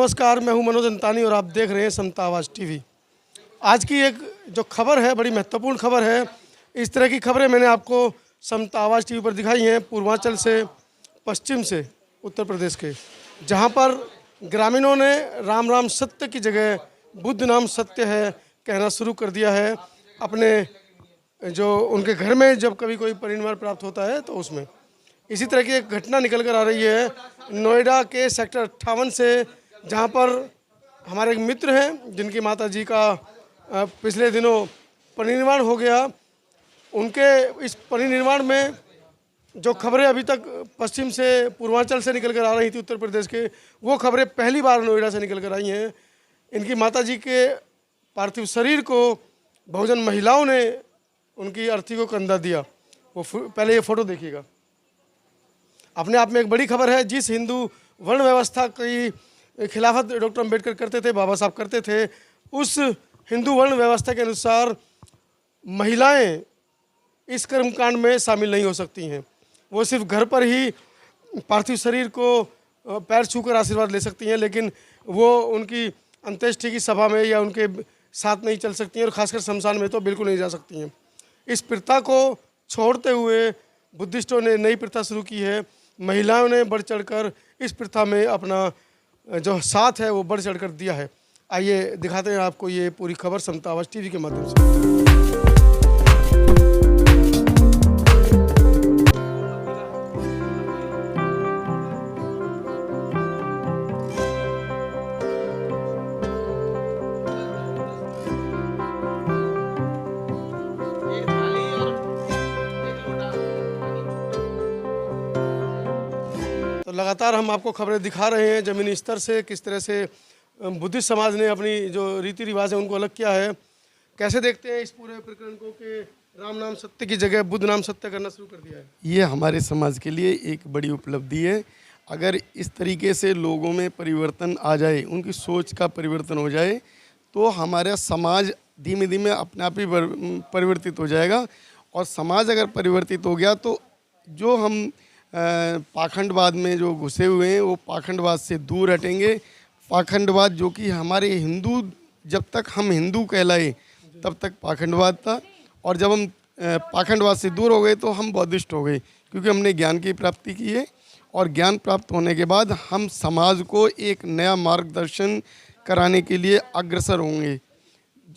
नमस्कार, मैं हूं मनोज अंतानी और आप देख रहे हैं समता आवाज़ टीवी। आज की एक जो खबर है बड़ी महत्वपूर्ण खबर है। इस तरह की खबरें मैंने आपको समता आवाज़ टीवी पर दिखाई हैं पूर्वांचल से, पश्चिम से, उत्तर प्रदेश के, जहां पर ग्रामीणों ने राम राम सत्य की जगह बुद्ध नाम सत्य है कहना शुरू कर दिया है। अपने जो उनके घर में जब कभी कोई परिनिर्वाण प्राप्त होता है तो उसमें इसी तरह की एक घटना निकल कर आ रही है नोएडा के सेक्टर 58 से, जहां पर हमारे एक मित्र हैं जिनकी माता जी का पिछले दिनों परिनिर्वाण हो गया। उनके इस परिनिर्वाण में जो खबरें अभी तक पश्चिम से, पूर्वांचल से निकल कर आ रही थी उत्तर प्रदेश के, वो खबरें पहली बार नोएडा से निकल कर आई हैं। इनकी माता जी के पार्थिव शरीर को बहुजन महिलाओं ने उनकी अर्थी को कंधा दिया। वो पहले ये फ़ोटो देखिएगा। अपने आप में एक बड़ी खबर है। जिस हिंदू वर्ण व्यवस्था की खिलाफत डॉक्टर अंबेडकर करते थे, बाबा साहब करते थे, उस हिंदू वर्ण व्यवस्था के अनुसार महिलाएं इस कर्मकांड में शामिल नहीं हो सकती हैं। वो सिर्फ घर पर ही पार्थिव शरीर को पैर छूकर आशीर्वाद ले सकती हैं, लेकिन वो उनकी अंत्येष्टि की सभा में या उनके साथ नहीं चल सकती हैं और ख़ासकर शमशान में तो बिल्कुल नहीं जा सकती हैं। इस प्रथा को छोड़ते हुए बुद्धिस्टों ने नई प्रथा शुरू की है। महिलाओं ने बढ़ चढ़कर इस प्रथा में अपना जो साथ है वो बढ़ चढ़कर दिया है। आइए दिखाते हैं आपको ये पूरी खबर समता आवाज़ टीवी के माध्यम से। तो लगातार हम आपको खबरें दिखा रहे हैं ज़मीनी स्तर से, किस तरह से बुद्धिस्ट समाज ने अपनी जो रीति रिवाज है उनको अलग किया है। कैसे देखते हैं इस पूरे प्रकरण को कि राम नाम सत्य की जगह बुद्ध नाम सत्य करना शुरू कर दिया है? ये हमारे समाज के लिए एक बड़ी उपलब्धि है। अगर इस तरीके से लोगों में परिवर्तन आ जाए, उनकी सोच का परिवर्तन हो जाए, तो हमारा समाज धीमे धीमे अपने आप ही परिवर्तित हो जाएगा। और समाज अगर परिवर्तित हो गया तो जो हम पाखंडवाद में जो घुसे हुए हैं वो पाखंडवाद से दूर हटेंगे। पाखंडवाद जो कि हमारे हिंदू, जब तक हम हिंदू कहलाए तब तक पाखंडवाद था, और जब हम पाखंडवाद से दूर हो गए तो हम बौद्धिस्ट हो गए, क्योंकि हमने ज्ञान की प्राप्ति की है। और ज्ञान प्राप्त होने के बाद हम समाज को एक नया मार्गदर्शन कराने के लिए अग्रसर होंगे।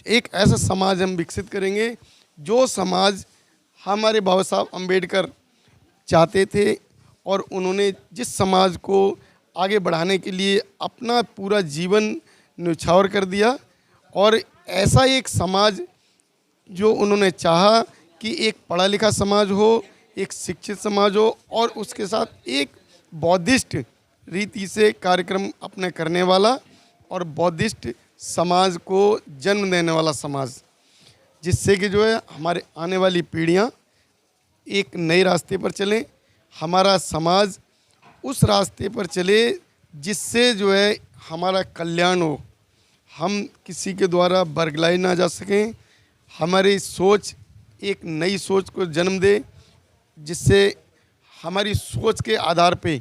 एक ऐसा समाज हम विकसित करेंगे जो समाज हमारे बाबा साहब अम्बेडकर चाहते थे, और उन्होंने जिस समाज को आगे बढ़ाने के लिए अपना पूरा जीवन न्यौछावर कर दिया। और ऐसा एक समाज जो उन्होंने चाहा कि एक पढ़ा लिखा समाज हो, एक शिक्षित समाज हो, और उसके साथ एक बौद्धिस्ट रीति से कार्यक्रम अपने करने वाला और बौद्धिस्ट समाज को जन्म देने वाला समाज, जिससे कि जो है हमारे आने वाली पीढ़ियाँ एक नए रास्ते पर चलें, हमारा समाज उस रास्ते पर चले जिससे जो है हमारा कल्याण हो, हम किसी के द्वारा बरगलाए ना जा सकें। हमारी सोच एक नई सोच को जन्म दे, जिससे हमारी सोच के आधार पे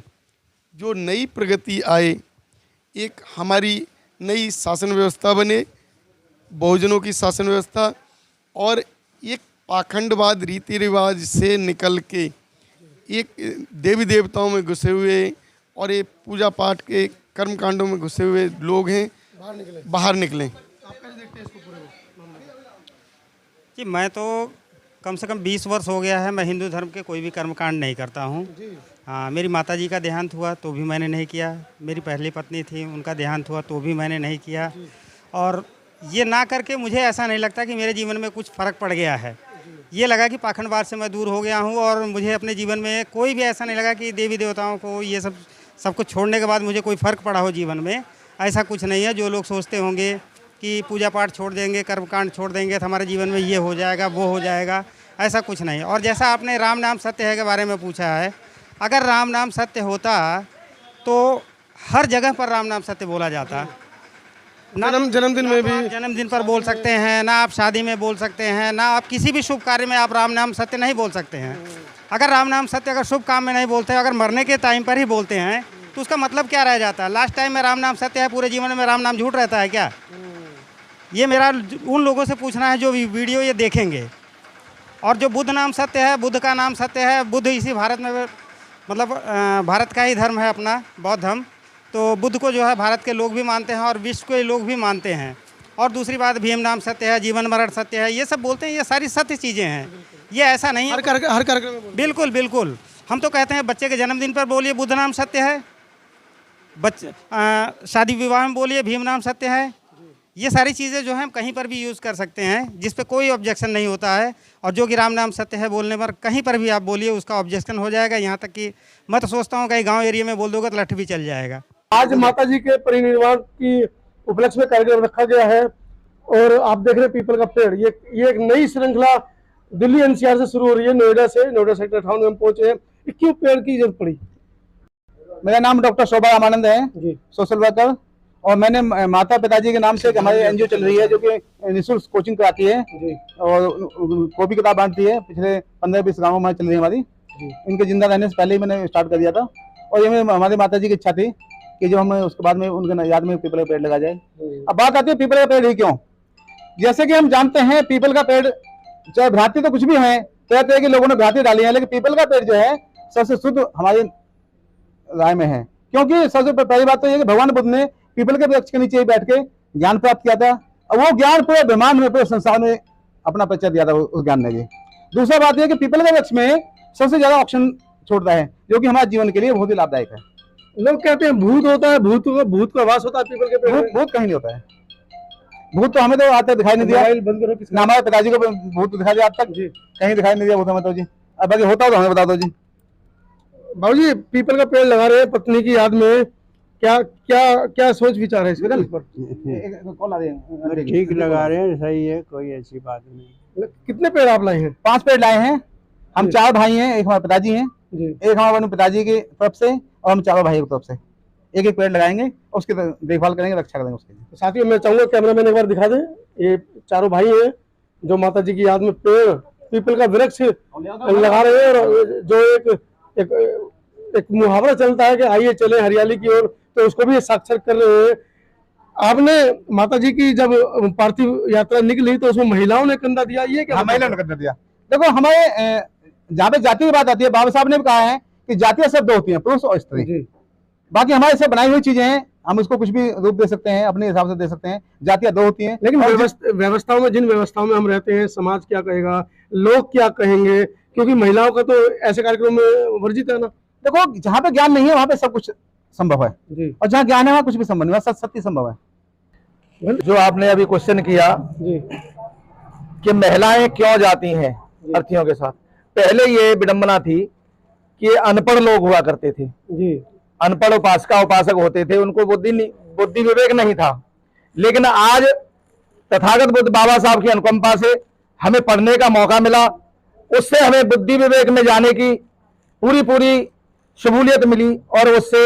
जो नई प्रगति आए, एक हमारी नई शासन व्यवस्था बने, बहुजनों की शासन व्यवस्था, और एक पाखंडवाद रीति रिवाज से निकल के एक देवी देवताओं में घुसे हुए और ये पूजा पाठ के कर्म कांडों में घुसे हुए लोग हैं, बाहर निकलें। आप कैसे देखते हैं इसको पूरे मामले में? कि मैं तो कम से कम 20 वर्ष हो गया है, मैं हिंदू धर्म के कोई भी कर्मकांड नहीं करता हूँ। हाँ, मेरी माता जी का देहांत हुआ तो भी मैंने नहीं किया। मेरी पहली पत्नी थी, उनका देहांत हुआ तो भी मैंने नहीं किया। और ये ना करके मुझे ऐसा नहीं लगता कि मेरे जीवन में कुछ फ़र्क पड़ गया है। ये लगा कि पाखंडवाद से मैं दूर हो गया हूँ, और मुझे अपने जीवन में कोई भी ऐसा नहीं लगा कि देवी देवताओं को ये सब कुछ छोड़ने के बाद मुझे कोई फ़र्क पड़ा हो जीवन में। ऐसा कुछ नहीं है। जो लोग सोचते होंगे कि पूजा पाठ छोड़ देंगे, कर्मकांड छोड़ देंगे तो हमारे जीवन में ये हो जाएगा, वो हो जाएगा, ऐसा कुछ नहीं। और जैसा आपने राम नाम सत्य है के बारे में पूछा है, अगर राम नाम सत्य होता तो हर जगह पर राम नाम सत्य बोला जाता। जन्मदिन में भी, जन्मदिन पर बोल सकते हैं ना, आप शादी में बोल सकते हैं ना, आप किसी भी शुभ कार्य में आप राम नाम सत्य नहीं बोल सकते हैं। अगर राम नाम सत्य अगर शुभ काम में नहीं बोलते, अगर मरने के टाइम पर ही बोलते हैं तो उसका मतलब क्या रह जाता है? लास्ट टाइम में राम नाम सत्य है, पूरे जीवन में राम नाम झूठ रहता है क्या? ये मेरा उन लोगों से पूछना है जो वीडियो ये देखेंगे। और जो बुद्ध नाम सत्य है, बुद्ध का नाम सत्य है, बुद्ध इसी भारत में मतलब भारत का ही धर्म है अपना, बौद्ध धर्म। तो बुद्ध को जो है भारत के लोग भी मानते हैं और विश्व के लोग भी मानते हैं। और दूसरी बात, भीम नाम सत्य है, जीवन मरण सत्य है, ये सब बोलते हैं, ये सारी सत्य चीज़ें हैं। ये ऐसा नहीं है हर कार्यक्रम में बोलते बिल्कुल बिल्कुल। हम तो कहते हैं बच्चे के जन्मदिन पर बोलिए बुद्ध नाम सत्य है, बच्चे शादी विवाह में बोलिए भीम नाम सत्य है। ये सारी चीज़ें जो हैं कहीं पर भी यूज़ कर सकते हैं, जिस पे कोई ऑब्जेक्शन नहीं होता है। और जो कि राम नाम सत्य है बोलने पर कहीं पर भी आप बोलिए उसका ऑब्जेक्शन हो जाएगा। यहाँ तक कि मैं तो सोचता हूँ कहीं गांव एरिया में बोल दोगे तो लठ भी चल जाएगा। आज माता जी के परिनिर्वाण की उपलक्ष्य में कार्यक्रम रखा गया है और आप देख रहे हैं पीपल का पेड़। ये एक नई श्रृंखला दिल्ली एनसीआर से शुरू हो रही है, नोएडा से। नोएडा सेक्टर 58 में हम पहुंचे हैं। ये क्यों पेड़ की जरूरत पड़ी? मेरा नाम डॉक्टर शोभा रामानंद है जी। Social worker. और मैंने माता पिताजी के नाम से हमारी एनजीओ चल रही है जो कि निःशुल्क कोचिंग कराती है जी। और कॉपी किताब बांटती है। पिछले 15-20 गाँवों में चल रही है हमारी। इनके जिंदा रहने से पहले ही मैंने स्टार्ट कर दिया था। और ये हमारी माता जी की इच्छा थी कि जो हम उसके बाद में उनके याद में पीपल का पेड़ लगा जाए। अब बात आती है पीपल का पेड़ ही क्यों। जैसे कि हम जानते हैं पीपल का पेड़, चाहे भ्रांति तो कुछ भी है, तरह तरह के लोगों ने भ्रांति डाली है, लेकिन पीपल का पेड़ जो है सबसे शुद्ध हमारी राय में है। क्योंकि सबसे पहली बात तो ये कि भगवान बुद्ध ने पीपल के वृक्ष के नीचे ही बैठ के ज्ञान प्राप्त किया था और वो ज्ञान पूरे ब्रह्मांड में, पूरे संसार में अपना परिचय दिया था उस ज्ञान ने भी। दूसरा बात यह कि पीपल के वृक्ष में सबसे ज्यादा ऑक्सीजन छोड़ता है, जो कि हमारे जीवन के लिए बहुत ही लाभदायक है। लोग कहते हैं भूत होता है, भूत का वास होता है पीपल के पेड़ में। भूत कहीं नहीं होता है। भूत तो हमें तो आज तक दिखाई नहीं दिया। बंद करो ना हमारे पिताजी को भूत दिखाई दिया आज तक जी, कहीं दिखाई नहीं दिया भूत हमें तो जी। अब बाकी होता हो तो हमें बता दो जी। बाबूजी पीपल का पेड़ लगा रहे हैं पत्नी की याद में, क्या क्या क्या सोच विचार है इस पर? कौन आ रही है? ठीक लगा रहे हैं, सही है, कोई ऐसी बात नहीं। कितने पेड़ आप लाए हैं? 5 पेड़ लाए हैं। हम 4 भाई हैं, एक हमारे पिताजी हैं जी। एक हमारे पिताजी की तरफ से और हम 4 भाइयों की तरफ से एक एक पेड़ लगाएंगे, उसकी देखभाल करेंगे, रक्षा करेंगे उसकी। साथियों मैं चाहूंगा कैमरामैन एक बार दिखा दें। ये 4 भाई हैं जो माता जी की याद में पेड़ पीपल का वृक्ष लगा रहे हैं। और जो एक मुहावरा चलता है कि आइए चले हरियाली की ओर, तो उसको भी साक्षर कर रहे हैं। आपने माता जी की जब पार्थिव यात्रा निकली तो उसमें महिलाओं ने कंधा दिया, ये क्या? महिलाओं ने कंधा दिया। देखो हमारे जहाँ पे जाति की बात आती है, बाबा साहब ने भी कहा है कि जातियां शब्द होती हैं, पुरुष और स्त्री। बाकी हमारे से बनाई हुई चीजें हैं, हम उसको कुछ भी रूप दे सकते हैं, अपने हिसाब से दे सकते हैं। जातियां 2 होती हैं। लेकिन व्यवस्थाओं में, जिन व्यवस्थाओं में हम रहते हैं, समाज क्या कहेगा, लोग क्या कहेंगे, क्योंकि महिलाओं का तो ऐसे कार्यक्रम में वर्जित है ना। देखो जहाँ पे ज्ञान नहीं है वहाँ पे सब कुछ संभव है जी। और जहाँ ज्ञान है वहाँ कुछ भी संभव नहीं है, सत्य संभव है। जो आपने अभी क्वेश्चन किया जी कि महिलाएं क्यों जाती हैं अर्थियों के साथ, पहले ये विडंबना थी कि अनपढ़ लोग हुआ करते थे जी। अनपढ़ उपासका उपासक होते थे, उनको बुद्धि विवेक नहीं था। लेकिन आज तथागत बुद्ध बाबा साहब की अनुकंपा से हमें पढ़ने का मौका मिला, उससे हमें बुद्धि विवेक में जाने की पूरी शमूलियत मिली और उससे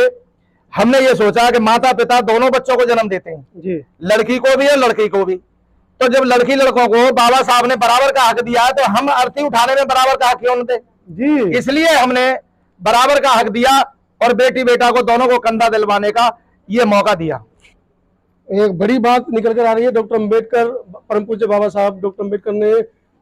हमने ये सोचा कि माता पिता दोनों बच्चों को जन्म देते हैं जी। लड़की को भी और लड़की को भी। तो जब लड़की लड़कों को बाबा साहब ने बराबर का हक दिया है तो हम अर्थी उठाने में बराबर का हक क्यों न दें जी। इसलिए हमने बराबर का हक दिया और बेटी बेटा को दोनों को कंधा दिलवाने का ये मौका दिया। एक बड़ी बात निकल कर आ रही है। डॉक्टर अम्बेडकर, परम पूज्य बाबा साहब डॉक्टर अम्बेडकर ने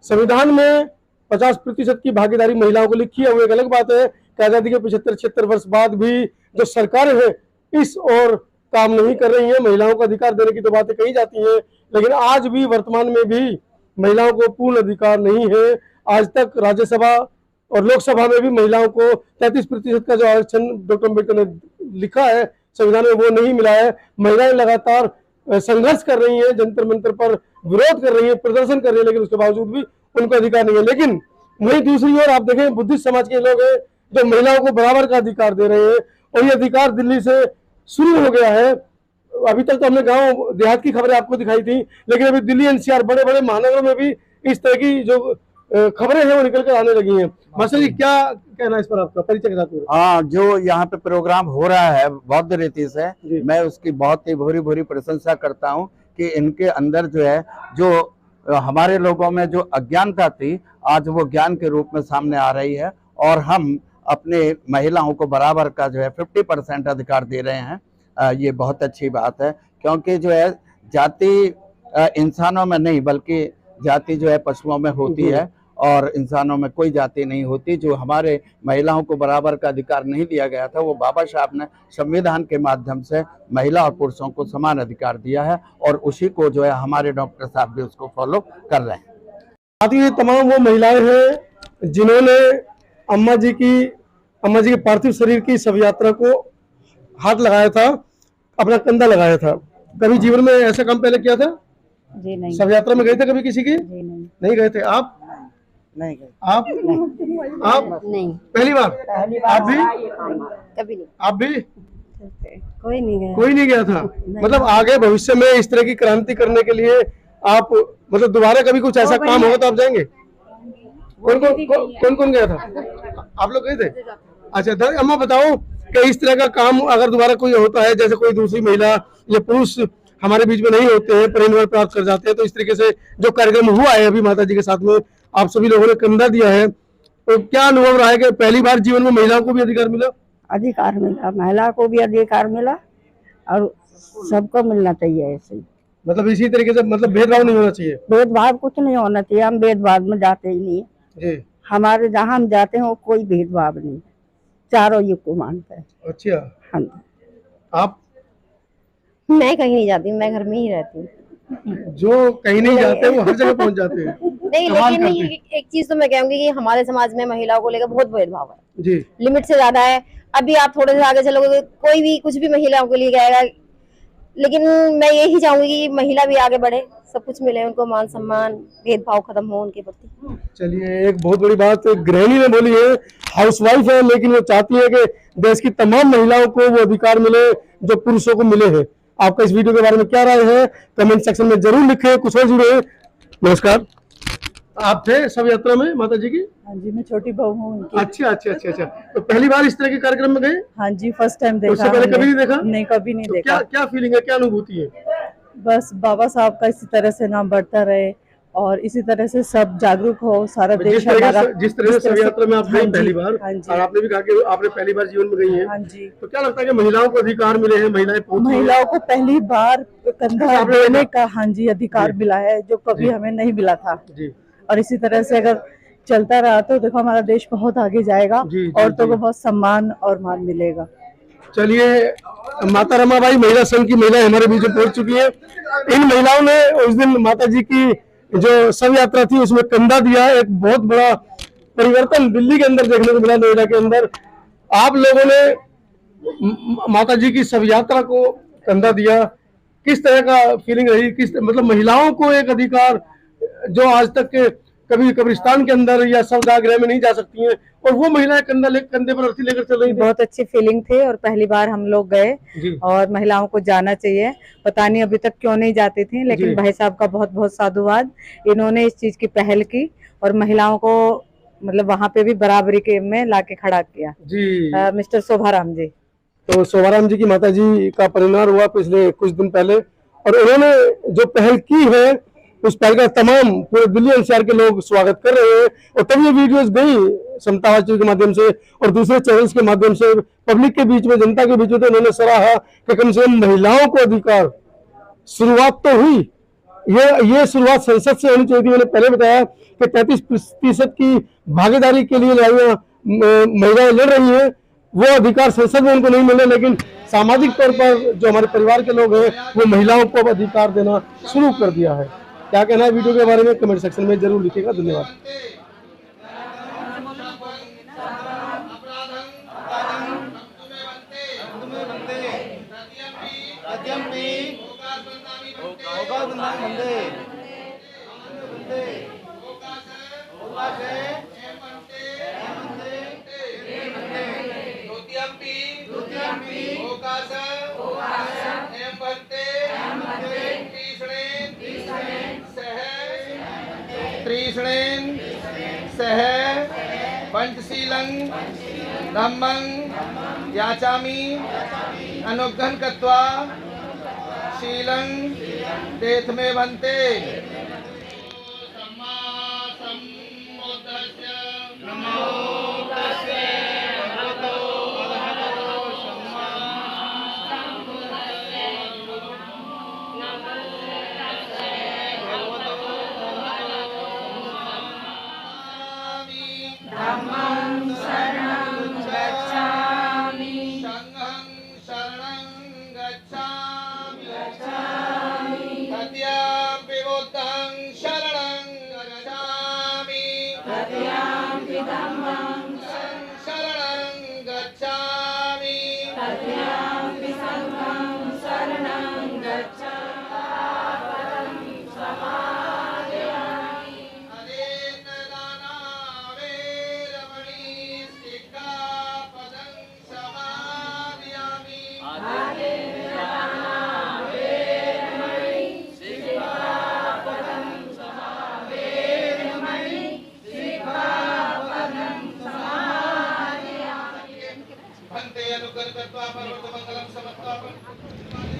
संविधान में 50% की भागीदारी महिलाओं को लिखी है। वो एक अलग बात है कि आजादी के 75-76 वर्ष बाद भी जो सरकारें हैं इस और काम नहीं कर रही हैं। महिलाओं को अधिकार देने की तो बातें कही जाती हैं, लेकिन आज भी वर्तमान में भी महिलाओं को पूर्ण अधिकार नहीं है। आज तक राज्यसभा और लोकसभा में भी महिलाओं को 33% का जो आरक्षण डॉक्टर अम्बेडकर ने लिखा है संविधान में, वो नहीं मिला है। महिलाएं लगातार संघर्ष कर रही हैं, जंतर मंतर पर विरोध कर रही हैं, प्रदर्शन कर रही है, लेकिन उसके बावजूद भी उनको अधिकार नहीं है। लेकिन वहीं दूसरी ओर आप देखें बुद्धिस्ट समाज के लोग हैं जो महिलाओं को बराबर का अधिकार दे रहे हैं और ये अधिकार दिल्ली से शुरू हो गया है। अभी तक तो हमने गांव देहात की खबरें आपको दिखाई थी, लेकिन अभी दिल्ली एनसीआर बड़े बड़े महानगरों में भी इस तरह की जो खबरें हैं वो निकल कर आने लगी हैं। मास्टर जी क्या कहना है इस पर आपका, परिचय के साथ? हाँ, जो यहाँ पे प्रोग्राम हो रहा है बौद्ध रीति से, मैं उसकी बहुत ही भूरी प्रशंसा करता हूँ कि इनके अंदर जो है, जो हमारे लोगों में जो अज्ञानता थी आज वो ज्ञान के रूप में सामने आ रही है और हम अपने महिलाओं को बराबर का जो है 50% अधिकार दे रहे हैं। ये बहुत अच्छी बात है, क्योंकि जो है जाति इंसानों में नहीं बल्कि जाति जो है पशुओं में होती है और इंसानों में कोई जाति नहीं होती। जो हमारे महिलाओं को बराबर का अधिकार नहीं दिया गया था, वो बाबा साहब ने संविधान के माध्यम से महिला और पुरुषों को समान अधिकार दिया है और उसी को जो है हमारे डॉक्टर साहब भी उसको फॉलो कर रहे हैं। साथ ही ये तमाम वो महिलाएं हैं जिन्होंने अम्मा जी के पार्थिव शरीर की शव यात्रा को हाथ लगाया था, अपना कंधा लगाया था। कभी जीवन में ऐसा काम पहले किया था? जी नहीं। शव यात्रा में गए थे कभी किसी की? जी नहीं। नहीं गए थे। आप नहीं गए। आप नहीं। पहली बार? आप भी? कभी नहीं। आप भी? कोई नहीं गया। कोई नहीं गया था। मतलब आगे भविष्य में इस तरह की क्रांति करने के लिए आप मतलब दोबारा कभी कुछ ऐसा काम होगा तो आप जाएंगे? कौन कौन गया था? आप लोग गए थे? अच्छा, अम्मा बताओ कि इस तरह का काम अगर दोबारा कोई होता है, जैसे कोई दूसरी महिला या पुरुष हमारे बीच में नहीं होते हैं, परिनिर्वाण प्राप्त कर जाते हैं, तो इस तरीके से जो कार्यक्रम हुआ है अभी माता जी के साथ में, आप सभी लोगों ने कंधा दिया है, तो क्या अनुभव रहा है कि पहली बार जीवन में महिलाओं को भी अधिकार मिला? अधिकार मिला, महिला को भी अधिकार मिला और सबको मिलना चाहिए ऐसे ही। मतलब इसी तरीके से, मतलब भेदभाव नहीं होना चाहिए? भेदभाव कुछ नहीं होना चाहिए, हम भेदभाव में जाते ही नहीं जी। हमारे जहाँ हम जाते हैं वो कोई भेदभाव नहीं, चारों युग को मानते हैं। अच्छा। हाँ। आप? मैं कहीं नहीं जाती, मैं घर में ही रहती हूँ। जो कहीं नहीं जाते वो हर जगह पहुंच जाते हैं। नहीं, लेकिन एक चीज तो मैं कहूंगी कि हमारे समाज में महिलाओं को लेकर बहुत भेदभाव है जी, लिमिट से ज्यादा है। अभी आप थोड़े से आगे चलोगे, कोई भी कुछ भी महिलाओं के लिए कहेगा, लेकिन मैं यही चाहूंगी कि महिला भी आगे बढ़े, सब कुछ मिले उनको, मान सम्मान, भेदभाव खत्म हो उनके प्रति। चलिए, एक बहुत बड़ी बात गृहिणी ने बोली है, हाउसवाइफ है, लेकिन वो चाहती है कि देश की तमाम महिलाओं को वो अधिकार मिले जो पुरुषों को मिले हैं। आपका इस वीडियो के बारे में क्या राय है, कमेंट सेक्शन में जरूर लिखें। कुछ और जुड़े। नमस्कार, आप थे शव यात्रा में माता जी की? हाँ जी, मैं छोटी बहू हूँ उनकी। अच्छा। तो पहली बार इस तरह के कार्यक्रम में गए? हाँ जी, फर्स्ट टाइम देखा। उससे पहले कभी नहीं देखा? नहीं, कभी नहीं तो देखा। क्या फीलिंग है, क्या अनुभूति है? बस बाबा साहब का इसी तरह से नाम बढ़ता रहे और इसी तरह से सब जागरूक हो, सारा देश हमारा। जिस तरह से शव यात्रा में आप गई पहली बार, हाँ जी, और आपने भी कहा कि आपने पहली बार जीवन में गई हैं, हाँ जी, तो क्या लगता है कि महिलाओं को अधिकार मिले हैं, महिलाएं पहुंची हैं? महिलाओं को पहली बार कंधा आपने देने देखा? का हाँ जी अधिकार मिला है, जो कभी हमें नहीं मिला था। जी। और इसी तरह से अगर चलता रहा तो देखो हमारा देश बहुत आगे जाएगा, औरतों को बहुत सम्मान और मान मिलेगा। चलिए, माता रमाबाई महिला संघ की महिलाएं हमारे बीच में पहुंच चुकी है। इन महिलाओं ने उस दिन माता जी की जो शव यात्रा थी उसमें कंधा दिया। एक बहुत बड़ा परिवर्तन दिल्ली के अंदर देखने को मिला, नोएडा के अंदर। आप लोगों ने माता जी की शव यात्रा को कंधा दिया, किस तरह का फीलिंग रही? किस मतलब महिलाओं को एक अधिकार जो आज तक के कभी कब्रिस्तान के अंदर या शवदाह में नहीं जा सकती हैं, और वो महिलाएं कंधे पर अर्थी लेकर चल रही थी। बहुत अच्छी फीलिंग थी और पहली बार हम लोग गए और महिलाओं को जाना चाहिए। पता नहीं अभी तक क्यों नहीं जाती थी, लेकिन भाई साहब का बहुत बहुत साधुवाद, इन्होंने इस चीज की पहल की और महिलाओं को मतलब वहाँ पे भी बराबरी के में लाके खड़ा किया जी। मिस्टर शोभाराम जी। तो शोभाराम जी की माता जी का परिवार हुआ पिछले कुछ दिन पहले, और उन्होंने जो पहल की है उस पहल का तमाम पूरे दिल्ली एनसीआर के लोग स्वागत कर रहे हैं। और तब ये वीडियोस गई समतावाद टीवी के माध्यम से और दूसरे चैनल्स के माध्यम से पब्लिक के बीच में, जनता के बीच में, तो उन्होंने सराहा कि कम से कम महिलाओं को अधिकार। शुरुआत तो हुई, ये शुरुआत संसद से होनी चाहिए थी। मैंने पहले बताया कि 33% की भागीदारी के लिए लड़ाइयां महिलाएं लड़ रही हैं, वो अधिकार संसद में उनको नहीं मिले, लेकिन सामाजिक तौर पर जो हमारे परिवार के लोग हैं वो महिलाओं को अब अधिकार देना शुरू कर दिया है। क्या कहना है वीडियो के बारे में कमेंट सेक्शन में जरूर लिखिएगा। धन्यवाद। त्रिश्रेण सह पंचशीलं धम्मं याचामि अनुग्रहं कृत्वा शीलं देथमे भन्ते। नमो तस्से शरणं गच्छामि तद्यं बुद्धं शरणं गच्छामि शरणं गच्छामि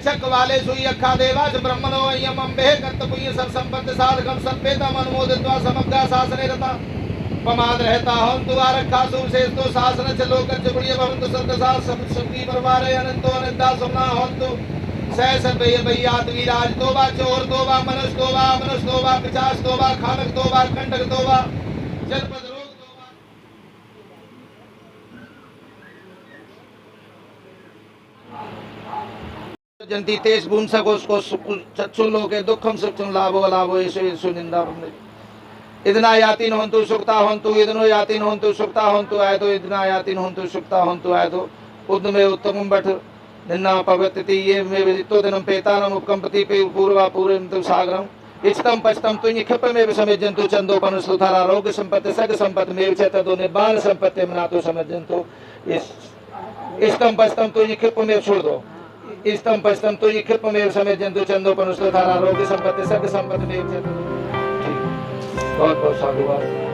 चक वाले सुई अखा देवा च ब्रह्मणो अय्यम अम्बे कर्तपुण्य सब संपत्ति साधकम संपेता अनुमोदित्वा समग्र शासने रता पमाद रहता हम द्वार रखा सुशेष तो शासन चलो कर चुड़िय भवंतु सद्दसा शक्ति परवारे अनंतो अनंता सुना होंतु सह सर्वे भैयात विराज तोबा चोर तोबा मनुष्य तोबा पिचास तोबा खानक तोबा कंटक तोबा जनपद रोग तोबा जंती तेज पुंसकोस्को चक्षु लोके दुखम सुखम लाभो लाभो येषु निंदा इदना यातिन होन्तु सुक्ता होन्तु इदनो यातिन होन्तु सुक्ता होन्तु आयतो इदना यातिन होन्तु सुक्ता होन्तु आयतो उद्मे उत्तमं बठ निन्ना पवत्ति ये मे विदितो दिनं पेतानम उपकंपति पे पूर्वा पूर्वं सागरम इष्टम पष्टम तुनि क्षिपमे विसमेजन्तु चंदोपनुसुधारा रोग संपत्ति सग संपत्ति मेव चेतदो निबान संपत्ति मनातो समजन्तु इष्टम पष्टम तुनि क्षिपमे छोड़ दो इष्टम पष्टम तुनि क्षिपमे समेजन्तु चंदोपनुसुधारा रोग संपत्ति सग संपत्ति मेव चेतदो बहुत बहुत साधुवाद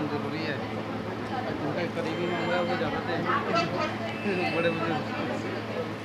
जरूरी है उनका करीबी मामला वो ज़्यादा बड़े बुजुर्ग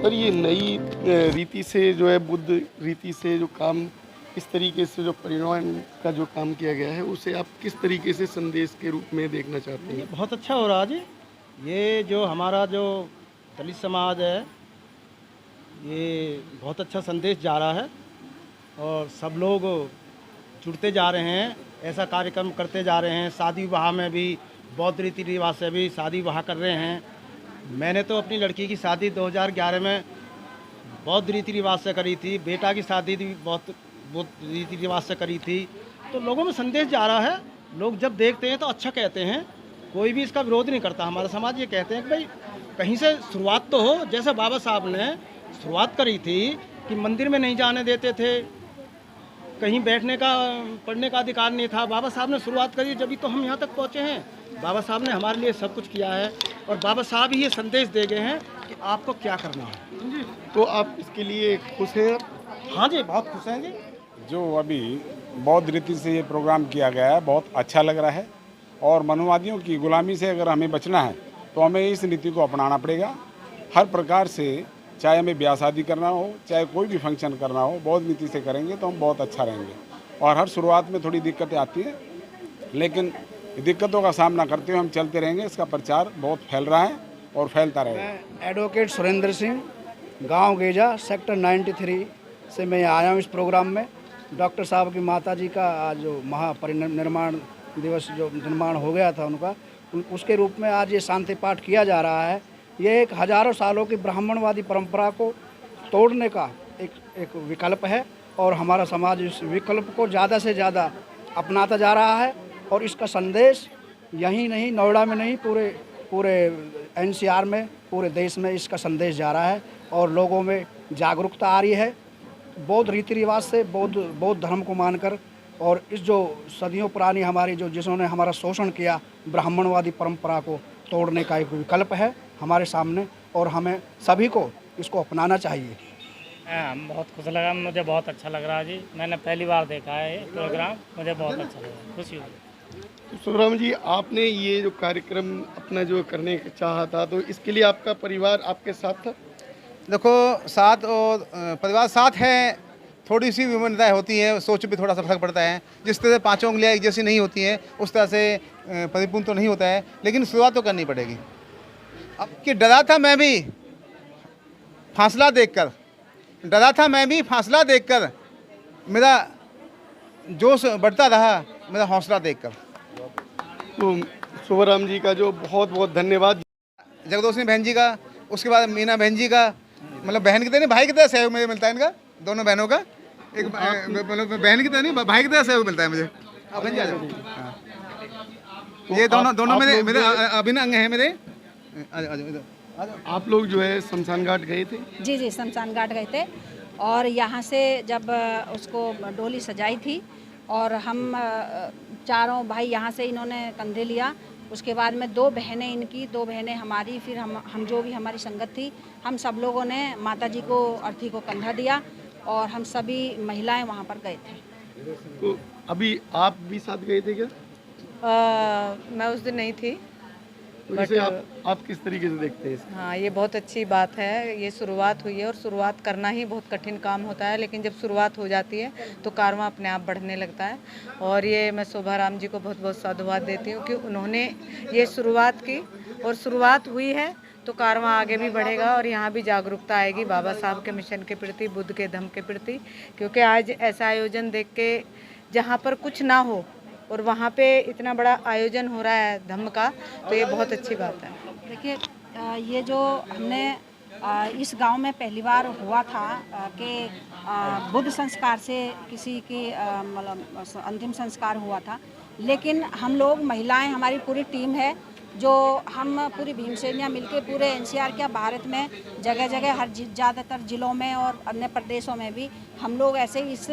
सर ये नई रीति से जो है, बुद्ध रीति से जो काम, इस तरीके से जो परिणवन का जो काम किया गया है, उसे आप किस तरीके से संदेश के रूप में देखना चाहते हैं? बहुत अच्छा हो रहा है जी। ये जो हमारा जो दलित समाज है, ये बहुत अच्छा संदेश जा रहा है और सब लोग जुड़ते जा रहे हैं, ऐसा कार्यक्रम करते जा रहे हैं। शादी विवाह में भी बौद्ध रीति रिवाज से भी शादी विवाह कर रहे हैं। मैंने तो अपनी लड़की की शादी 2011 में बौद्ध रीति रिवाज से करी थी, बेटा की शादी भी बौद्ध रीति रिवाज से करी थी। तो लोगों में संदेश जा रहा है, लोग जब देखते हैं तो अच्छा कहते हैं, कोई भी इसका विरोध नहीं करता। हमारा समाज ये कहते हैं कि भाई कहीं से शुरुआत तो हो। जैसे बाबा साहब ने शुरुआत करी थी कि मंदिर में नहीं जाने देते थे, कहीं बैठने का पढ़ने का अधिकार नहीं था, बाबा साहब ने शुरुआत करी, जब तो हम यहाँ तक पहुँचे हैं। बाबा साहब ने हमारे लिए सब कुछ किया है और बाबा साहब ही ये संदेश दे गए हैं कि आपको क्या करना है। तो आप इसके लिए खुश हैं? हाँ जी, बहुत खुश हैं जी। जो अभी बौद्ध रीति से ये प्रोग्राम किया गया है, बहुत अच्छा लग रहा है। और मनुवादियों की गुलामी से अगर हमें बचना है तो हमें इस नीति को अपनाना पड़ेगा। हर प्रकार से, चाहे हमें ब्याह शादी करना हो, चाहे कोई भी फंक्शन करना हो, बौद्ध नीति से करेंगे तो हम बहुत अच्छा रहेंगे। और हर शुरुआत में थोड़ी दिक्कतें आती हैं, लेकिन दिक्कतों का सामना करते हुए हम चलते रहेंगे। इसका प्रचार बहुत फैल रहा है और फैलता रहेगा। मैं एडवोकेट सुरेंद्र सिंह, गांव गेजा, सेक्टर 93 से मैं आया हूँ इस प्रोग्राम में। डॉक्टर साहब की माता जी का आज जो महापरिनिर्वाण दिवस जो निर्माण हो गया था उनका, उसके रूप में आज ये शांति पाठ किया जा रहा है। ये एक हजारों सालों की ब्राह्मणवादी परंपरा को तोड़ने का एक विकल्प है और हमारा समाज इस विकल्प को ज़्यादा से ज़्यादा अपनाता जा रहा है। और इसका संदेश यहीं नहीं, नोएडा में नहीं, पूरे NCR में, पूरे देश में इसका संदेश जा रहा है और लोगों में जागरूकता आ रही है। बौद्ध रीति रिवाज से, बौद्ध धर्म को मानकर, और इस जो सदियों पुरानी हमारी जिन्होंने हमारा शोषण किया, ब्राह्मणवादी परंपरा को तोड़ने का एक विकल्प है हमारे सामने और हमें सभी को इसको अपनाना चाहिए। बहुत खुश लगा, मुझे बहुत अच्छा लग रहा है जी। मैंने पहली बार देखा है ये प्रोग्राम, मुझे बहुत अच्छा लगा, खुशी हुई। सुखराम जी, आपने ये जो कार्यक्रम अपना जो करने का चाहा था, तो इसके लिए आपका परिवार आपके साथ था? देखो, साथ और परिवार साथ है, थोड़ी सी विभिन्नताएं होती है, सोच पे थोड़ा सा फर्क पड़ता है। जिस तरह से पांचों उंगलियां एक जैसी नहीं होती हैं, उस तरह से परिपूर्ण तो नहीं होता है, लेकिन शुरुआत तो करनी पड़ेगी। अब कि डरा था मैं भी फासला देखकर, मेरा जोश बढ़ता रहा, मेरा हौसला देखकर। तो सुखराम जी का जो बहुत बहुत धन्यवाद। जगदोषनी बहन जी का, उसके बाद मीना बहन जी का, मतलब बहन की तरह नहीं, भाई की तरह सहयोग मुझे मिलता है इनका, दोनों बहनों का। एक मतलब बहन की तरह नहीं, भाई की तरह सहयोग मिलता है मुझे। बहन जी आ जाओ। ये दोनों मेरे अभिन्न अंग हैं मेरे। आप लोग जो है शमशान घाट गए थे? जी, शमशान घाट गए थे और यहाँ से जब उसको डोली सजाई थी और हम चारों भाई यहाँ से इन्होंने कंधे लिया। उसके बाद में 2 बहनें इनकी, 2 बहनें हमारी, फिर हम जो भी हमारी संगत थी, हम सब लोगों ने माता जी को, अर्थी को कंधा दिया और हम सभी महिलाएं वहाँ पर गए थे। तो अभी आप भी साथ गए थे क्या? मैं उस दिन नहीं थी। तो इसे आप किस तरीके से देखते हैं? हाँ, ये बहुत अच्छी बात है। ये शुरुआत हुई है और शुरुआत करना ही बहुत कठिन काम होता है, लेकिन जब शुरुआत हो जाती है तो कारवां अपने आप बढ़ने लगता है। और ये मैं शोभाराम जी को बहुत बहुत साधुवाद देती हूँ कि उन्होंने ये शुरुआत की और शुरुआत हुई है तो कारवां आगे भी बढ़ेगा और यहाँ भी जागरूकता आएगी बाबा साहब के मिशन के प्रति, बुद्ध के धम्म के प्रति। क्योंकि आज ऐसा आयोजन देख के, जहाँ पर कुछ ना हो और वहाँ पे इतना बड़ा आयोजन हो रहा है धम्म का, तो ये बहुत अच्छी बात है। देखिए, ये जो हमने इस गांव में पहली बार हुआ था कि बुद्ध संस्कार से किसी की मतलब अंतिम संस्कार हुआ था, लेकिन हम लोग महिलाएं, हमारी पूरी टीम है जो हम पूरी भीमसेनियाँ मिलके पूरे NCR क्या भारत में जगह जगह हर ज़्यादातर ज़िलों में और अन्य प्रदेशों में भी हम लोग ऐसे इस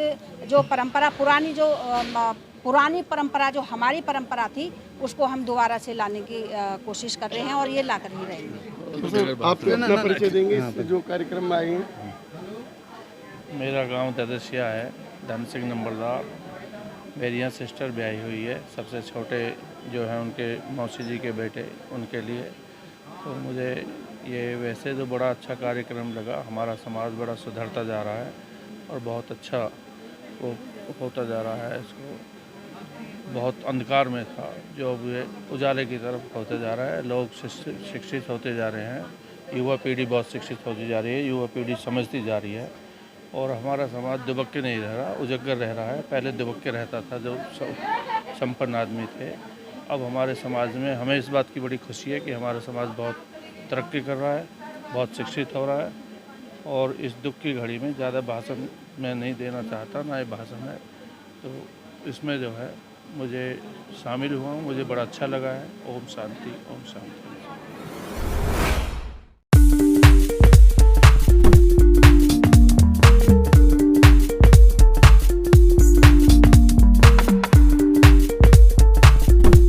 जो परंपरा पुरानी परंपरा जो हमारी परंपरा थी उसको हम दोबारा से लाने की कोशिश कर रहे हैं और ये ला कर ही रहेंगे। आप अपना परिचय देंगे इस जो कार्यक्रम में आए हैं? मेरा गांव ददसिया है, धन सिंह नंबरदार। मेरी यहाँ सिस्टर ब्याही हुई है, सबसे छोटे जो हैं उनके मौसी जी के बेटे, उनके लिए। तो मुझे ये वैसे तो बड़ा अच्छा कार्यक्रम लगा। हमारा समाज बड़ा सुधरता जा रहा है और बहुत अच्छा वो होता जा रहा है। इसको बहुत अंधकार में था जो अब ये उजाले की तरफ होते जा रहा है। लोग शिक्षित होते जा रहे हैं, युवा पीढ़ी बहुत शिक्षित होती जा रही है, युवा पीढ़ी समझती जा रही है और हमारा समाज दुबक के नहीं रह रहा, उजागर रह रहा है। पहले दुबक के रहता था जो संपन्न आदमी थे। अब हमारे समाज में हमें इस बात की बड़ी खुशी है कि हमारा समाज बहुत तरक्की कर रहा है, बहुत शिक्षित हो रहा है और इस दुख की घड़ी में ज़्यादा भाषण मैं नहीं देना चाहता, ना ये भाषण है। तो इसमें जो है मुझे शामिल हुआ हूँ, मुझे बड़ा अच्छा लगा है। ओम शांति, ओम शांति।